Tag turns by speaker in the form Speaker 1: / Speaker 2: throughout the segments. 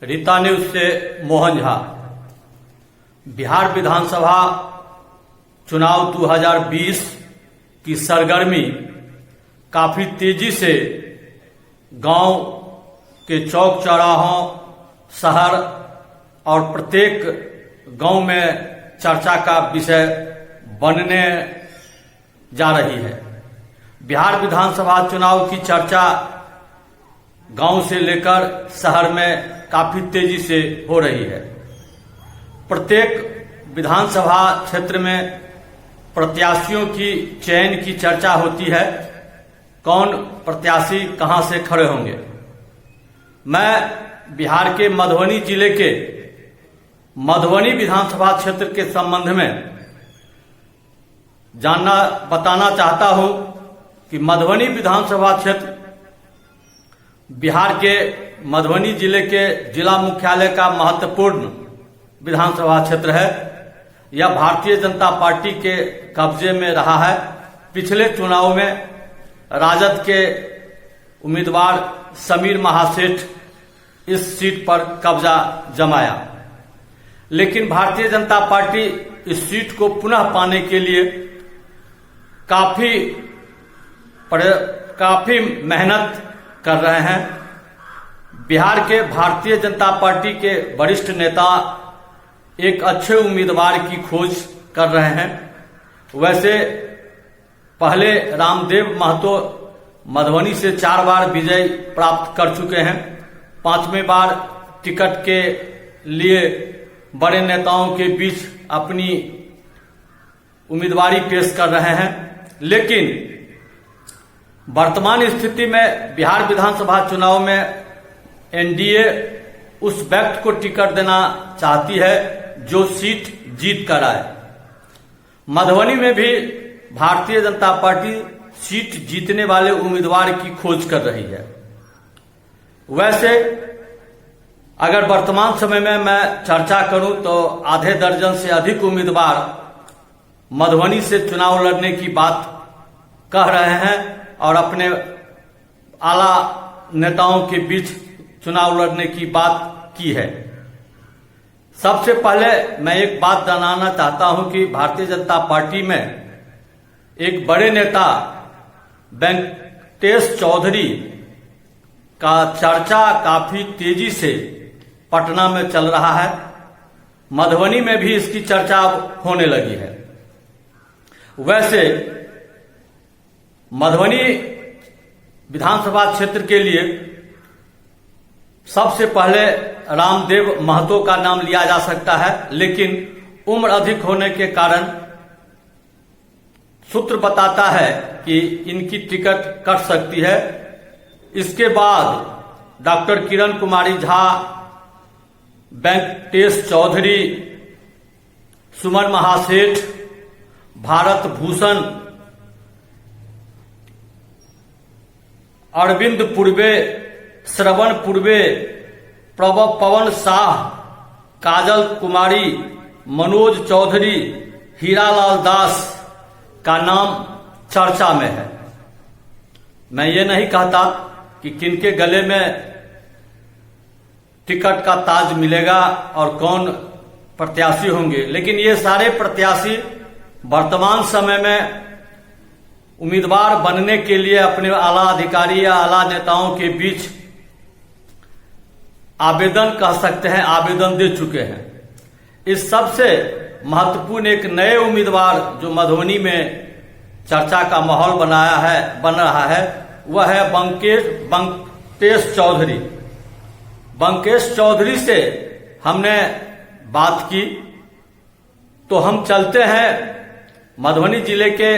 Speaker 1: Rita news से मोहन झा। बिहार विधानसभा चुनाव 2020 की सरगर्मी काफी तेजी से गांव के चौक चौराहों, शहर और प्रत्येक गांव में चर्चा का विषय बनने जा रही है। बिहार विधानसभा चुनाव की चर्चा गांव से लेकर शहर में काफी तेजी से हो रही है। प्रत्येक विधानसभा क्षेत्र में प्रत्याशियों की चयन की चर्चा होती है, कौन प्रत्याशी कहां से खड़े होंगे। मैं बिहार के मधुबनी जिले के मधुबनी विधानसभा क्षेत्र के संबंध में बताना चाहता हूं कि मधुबनी विधानसभा क्षेत्र बिहार के मधुबनी जिले के जिला मुख्यालय का महत्वपूर्ण विधानसभा क्षेत्र है। यह भारतीय जनता पार्टी के कब्जे में रहा है। पिछले चुनाव में राजद के उम्मीदवार समीर महासेठ इस सीट पर कब्जा जमाया, लेकिन भारतीय जनता पार्टी इस सीट को पुनः पाने के लिए काफी मेहनत कर रहे हैं। बिहार के भारतीय जनता पार्टी के वरिष्ठ नेता एक अच्छे उम्मीदवार की खोज कर रहे हैं। वैसे पहले रामदेव महतो मधुबनी से 4 बार विजय प्राप्त कर चुके हैं। 5वें बार टिकट के लिए बड़े नेताओं के बीच अपनी उम्मीदवारी पेश कर रहे हैं, लेकिन वर्तमान स्थिति में बिहार विधानसभा चुनाव में एनडीए उस व्यक्ति को टिकट देना चाहती है जो सीट जीत कर आए। मधुबनी में भी भारतीय जनता पार्टी सीट जीतने वाले उम्मीदवार की खोज कर रही है। वैसे अगर वर्तमान समय में मैं चर्चा करूं तो आधे दर्जन से अधिक उम्मीदवार मधुबनी से चुनाव लड़ने की बात कह रहे हैं और अपने आला नेताओं के बीच चुनाव लड़ने की बात की है। सबसे पहले मैं एक बात जानना चाहता हूं कि भारतीय जनता पार्टी में एक बड़े नेता वेंकटेश चौधरी का चर्चा काफी तेजी से पटना में चल रहा है। मधुबनी में भी इसकी चर्चा होने लगी है। वैसे मधुबनी विधानसभा क्षेत्र के लिए सबसे पहले रामदेव महतो का नाम लिया जा सकता है, लेकिन उम्र अधिक होने के कारण सूत्र बताता है कि इनकी टिकट कट सकती है। इसके बाद डॉक्टर किरण कुमारी झा, वेंकटेश चौधरी, सुमन महासेठ, भारत भूषण, अरविंद पूर्वे, श्रवण पूर्वे, पवन शाह, काजल कुमारी, मनोज चौधरी, हीरालाल दास का नाम चर्चा में है। मैं ये नहीं कहता कि किनके गले में टिकट का ताज मिलेगा और कौन प्रत्याशी होंगे, लेकिन ये सारे प्रत्याशी वर्तमान समय में उम्मीदवार बनने के लिए अपने आला अधिकारी या आला नेताओं के बीच आवेदन कह सकते हैं, आवेदन दे चुके हैं। इस सबसे महत्वपूर्ण एक नए उम्मीदवार जो मधुबनी में चर्चा का माहौल बन रहा है वह है वेंकटेश चौधरी। वेंकटेश चौधरी से हमने बात की तो हम चलते हैं मधुबनी जिले के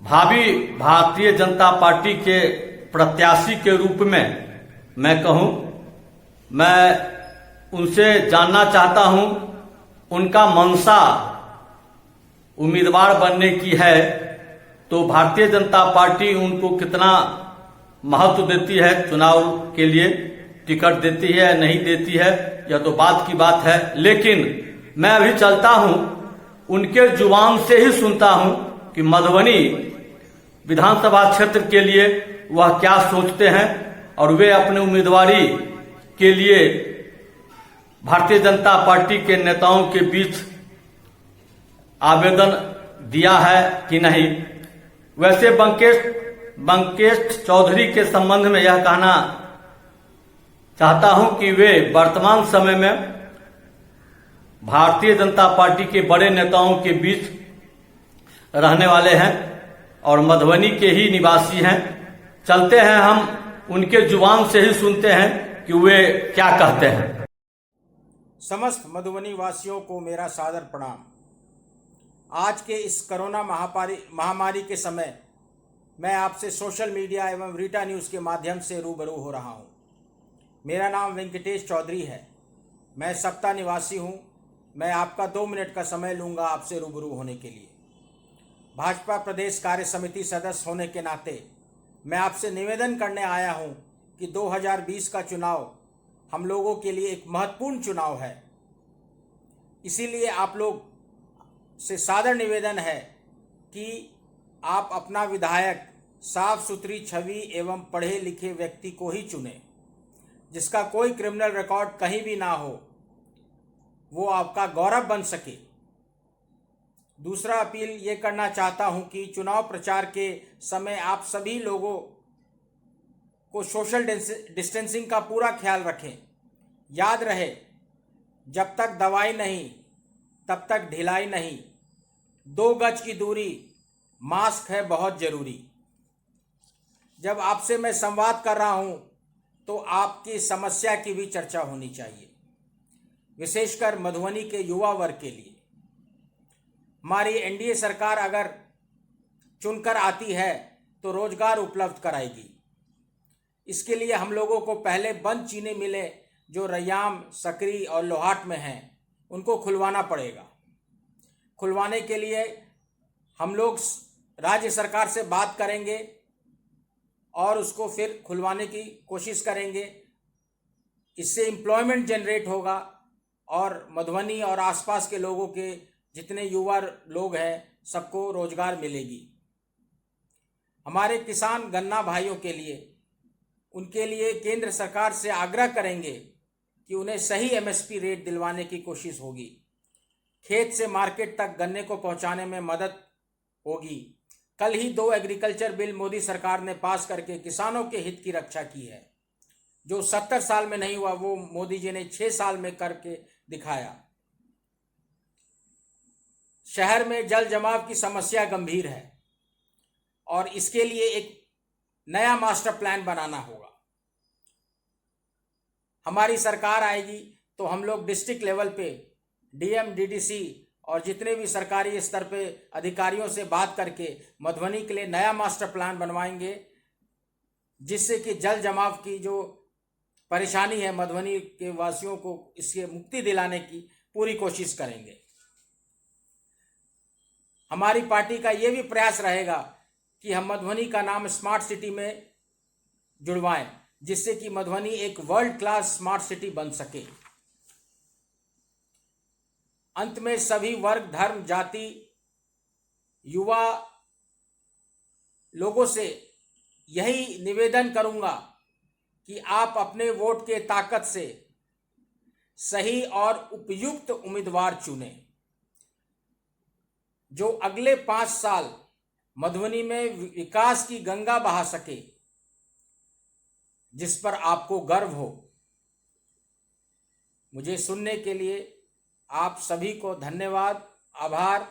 Speaker 1: भावी भारतीय जनता पार्टी के प्रत्याशी के रूप में मैं कहूं, मैं उनसे जानना चाहता हूं उनका मंशा उम्मीदवार बनने की है तो भारतीय जनता पार्टी उनको कितना महत्व देती है, चुनाव के लिए टिकट देती है नहीं देती है, यह तो बात की बात है। लेकिन मैं अभी चलता हूं उनके जुबान से ही सुनता हूं कि मधुबनी विधानसभा क्षेत्र के लिए वह क्या सोचते हैं और वे अपनी उम्मीदवारी के लिए भारतीय जनता पार्टी के नेताओं के बीच आवेदन दिया है कि नहीं। वैसे बंकेश चौधरी के संबंध में यह कहना चाहता हूं कि वे वर्तमान समय में भारतीय जनता पार्टी के बड़े नेताओं के बीच रहने वाले हैं और मधुबनी के ही निवासी हैं। चलते हैं, हम उनके जुबान से ही सुनते हैं कि वे क्या कहते हैं।
Speaker 2: समस्त मधुबनी वासियों को मेरा सादर प्रणाम। आज के इस कोरोना महामारी के समय मैं आपसे सोशल मीडिया एवं रीटा न्यूज़ के माध्यम से रूबरू हो रहा हूं। मेरा नाम वेंकटेश चौधरी है। मैं सप्ता निवासी हूं। मैं आपका 2 मिनट का समय लूंगा आपसे रूबरू होने के लिए। भाजपा प्रदेश कार्य समिति सदस्य होने के नाते मैं आपसे निवेदन करने आया हूं कि 2020 का चुनाव हम लोगों के लिए एक महत्वपूर्ण चुनाव है। इसीलिए आप लोग से सादर निवेदन है कि आप अपना विधायक साफ सुथरी छवि एवं पढ़े लिखे व्यक्ति को ही चुनें, जिसका कोई क्रिमिनल रिकॉर्ड कहीं भी ना हो, वो आपका गौरव बन सके। दूसरा अपील ये करना चाहता हूं कि चुनाव प्रचार के समय आप सभी लोगों को सोशल डिस्टेंसिंग का पूरा ख्याल रखें। याद रहे, जब तक दवाई नहीं तब तक ढिलाई नहीं। 2 गज की दूरी, मास्क है बहुत जरूरी। जब आपसे मैं संवाद कर रहा हूं तो आपकी समस्या की भी चर्चा होनी चाहिए, विशेषकर मधुबनी के युवा वर्ग के लिए। हमारी एनडीए सरकार अगर चुनकर आती है तो रोजगार उपलब्ध कराएगी। इसके लिए हम लोगों को पहले बंद चीनी मिलें जो रैयाम, सकरी और लोहाट में हैं, उनको खुलवाना पड़ेगा। खुलवाने के लिए हम लोग राज्य सरकार से बात करेंगे और उसको फिर खुलवाने की कोशिश करेंगे। इससे एम्प्लॉयमेंट जनरेट होगा और मधुबनी और आसपास के लोगों के जितने युवा लोग हैं सबको रोजगार मिलेगी। हमारे किसान गन्ना भाइयों के लिए, उनके लिए केंद्र सरकार से आग्रह करेंगे कि उन्हें सही एमएसपी रेट दिलवाने की कोशिश होगी। खेत से मार्केट तक गन्ने को पहुंचाने में मदद होगी। कल ही 2 एग्रीकल्चर बिल मोदी सरकार ने पास करके किसानों के हित की रक्षा की है। जो 70 साल में नहीं हुआ वो मोदी जी ने 6 साल में करके दिखाया। शहर में जल जमाव की समस्या गंभीर है और इसके लिए एक नया मास्टर प्लान बनाना होगा। हमारी सरकार आएगी तो हम लोग डिस्ट्रिक्ट लेवल पे डीएम, डीडीसी और जितने भी सरकारी स्तर पे अधिकारियों से बात करके मधुबनी के लिए नया मास्टर प्लान बनवाएंगे, जिससे कि जल जमाव की जो परेशानी है मधुबनी के वासियों को इससे मुक्ति दिलाने की पूरी कोशिश करेंगे। हमारी पार्टी का ये भी प्रयास रहेगा कि हम मधुबनी का नाम स्मार्ट सिटी में जुड़वाएं, जिससे कि मधुबनी एक वर्ल्ड क्लास स्मार्ट सिटी बन सके। अंत में सभी वर्ग, धर्म, जाति, युवा लोगों से यही निवेदन करूंगा कि आप अपने वोट के ताकत से सही और उपयुक्त उम्मीदवार चुनें, जो अगले 5 साल मधुबनी में विकास की गंगा बहा सके, जिस पर आपको गर्व हो। मुझे सुनने के लिए आप सभी को धन्यवाद, आभार।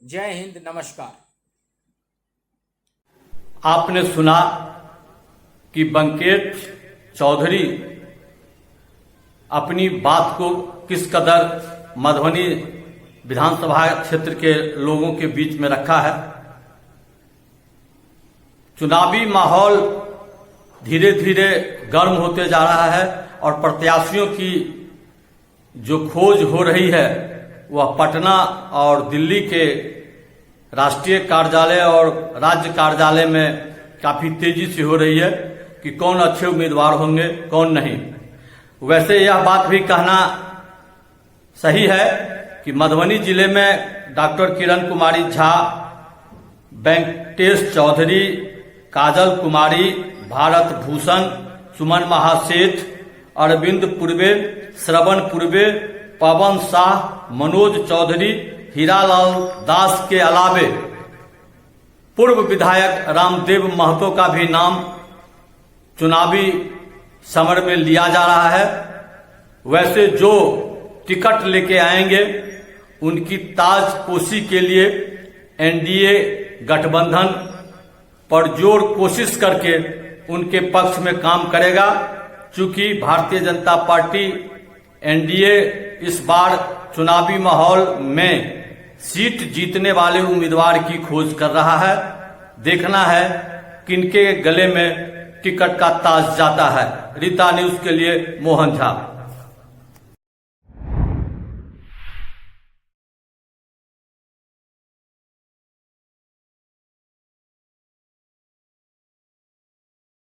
Speaker 2: जय हिंद, नमस्कार।
Speaker 1: आपने सुना कि बंकेश चौधरी अपनी बात को किस कदर मधुबनी विधानसभा क्षेत्र के लोगों के बीच में रखा है। चुनावी माहौल धीरे धीरे गर्म होते जा रहा है और प्रत्याशियों की जो खोज हो रही है वह पटना और दिल्ली के राष्ट्रीय कार्यालय और राज्य कार्यालय में काफी तेजी से हो रही है कि कौन अच्छे उम्मीदवार होंगे, कौन नहीं। वैसे यह बात भी कहना सही है कि मधुबनी जिले में डॉक्टर किरण कुमारी झा, वेंकटेश चौधरी, काजल कुमारी, भारत भूषण, सुमन महासेठ अरविंद पूर्वे, श्रवण पूर्वे, पवन शाह, मनोज चौधरी, हीरालाल दास के अलावे पूर्व विधायक रामदेव महतो का भी नाम चुनावी समर में लिया जा रहा है। वैसे जो टिकट लेके आएंगे उनकी ताजपोशी के लिए एनडीए गठबंधन परजोर कोशिश करके उनके पक्ष में काम करेगा। चूंकि भारतीय जनता पार्टी एनडीए इस बार चुनावी माहौल में सीट जीतने वाले उम्मीदवार की खोज कर रहा है। देखना है किनके गले में टिकट का ताज जाता है। रीता न्यूज के लिए मोहन झा।